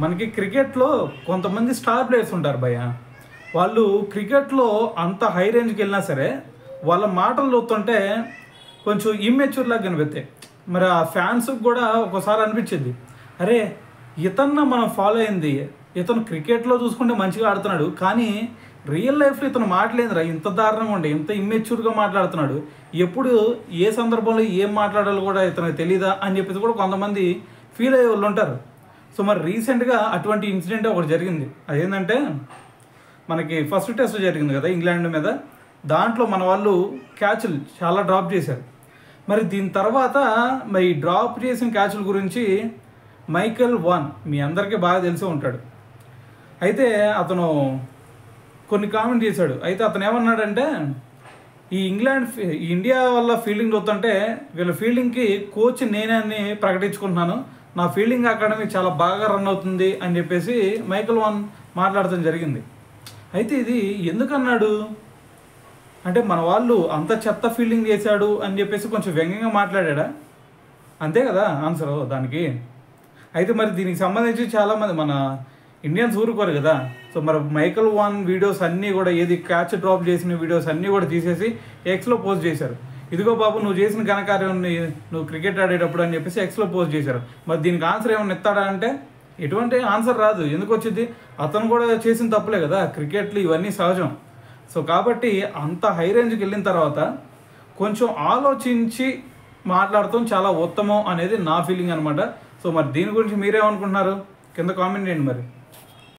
మనకి క్రికెట్లో కొంతమంది స్టార్ ప్లేయర్స్ ఉంటారు భయ్య. వాళ్ళు క్రికెట్లో అంత హై రేంజ్కి వెళ్ళినా సరే వాళ్ళ మాటలు చూస్తుంటే కొంచెం ఇమ్మెచ్యూర్ లాగా కనిపిస్తాయి. మరి ఆ ఫ్యాన్స్కి కూడా ఒకసారి అనిపించింది, అరే ఇతన్న మనం ఫాలో అయింది, ఇతను క్రికెట్లో చూసుకుంటే మంచిగా ఆడుతున్నాడు, కానీ రియల్ లైఫ్లో ఇతను మాట్లాడేందిరా ఇంత దారుణంగా ఉండే, ఇంత ఇమ్మెచ్యూర్గా మాట్లాడుతున్నాడు, ఎప్పుడు ఏ సందర్భంలో ఏం మాట్లాడాలో కూడా ఇతనికి తెలీదా అని చెప్పేసి కూడా కొంతమంది ఫీల్ అయ్యే వాళ్ళు ఉంటారు. సో మరి రీసెంట్గా అటువంటి ఇన్సిడెంట్ ఒకటి జరిగింది. అదేంటంటే మనకి ఫస్ట్ టెస్ట్ జరిగింది కదా ఇంగ్లాండ్ మీద, దాంట్లో మన వాళ్ళు క్యాచ్లు చాలా డ్రాప్ చేశారు. మరి దీని తర్వాత మరి డ్రాప్ చేసిన క్యాచ్ల గురించి మైకెల్ వాన్ మీ అందరికీ బాగా తెలిసే ఉంటాడు. అయితే అతను కొన్ని కామెంట్ చేశాడు. అయితే అతను ఏమన్నాడంటే, ఈ ఇండియా వల్ల ఫీల్డింగ్ చూస్తుంటే వీళ్ళ ఫీల్డింగ్కి కోచ్ నేనే అని ప్రకటించుకుంటున్నాను, నా ఫీల్డింగ్ అకాడమీ చాలా బాగా రన్ అవుతుంది అని చెప్పేసి మైకెల్ వాన్ మాట్లాడటం జరిగింది. అయితే ఇది ఎందుకన్నాడు అంటే, మన వాళ్ళు అంత చెత్త ఫీల్డింగ్ చేశాడు అని చెప్పేసి కొంచెం వ్యంగ్యంగా మాట్లాడా, అంతే కదా ఆన్సర్ దానికి. అయితే మరి దీనికి సంబంధించి చాలామంది మన ఇండియన్స్ ఊరుకోరు కదా. సో మరి మైకెల్ వాన్ వీడియోస్ అన్నీ కూడా, ఏది క్యాచ్ డ్రాప్ చేసిన వీడియోస్ అన్నీ కూడా తీసేసి ఎక్స్లో పోస్ట్ చేశారు. ఇదిగో బాబు నువ్వు చేసిన ఘనకార్యాన్ని నువ్వు క్రికెట్ ఆడేటప్పుడు అని చెప్పేసి ఎక్స్లో పోస్ట్ చేశారు. మరి దీనికి ఆన్సర్ ఏమైనా ఇస్తాడా అంటే ఎటువంటి ఆన్సర్ రాదు. ఎందుకు వచ్చింది, అతను కూడా చేసిన తప్పులే కదా, క్రికెట్లు ఇవన్నీ సహజం. సో కాబట్టి అంత హై రేంజ్కి వెళ్ళిన తర్వాత కొంచెం ఆలోచించి మాట్లాడటం చాలా ఉత్తమం అనేది నా ఫీలింగ్ అనమాట. సో మరి దీని గురించి మీరేమనుకుంటున్నారు కింద కామెంట్ చేయండి మరి.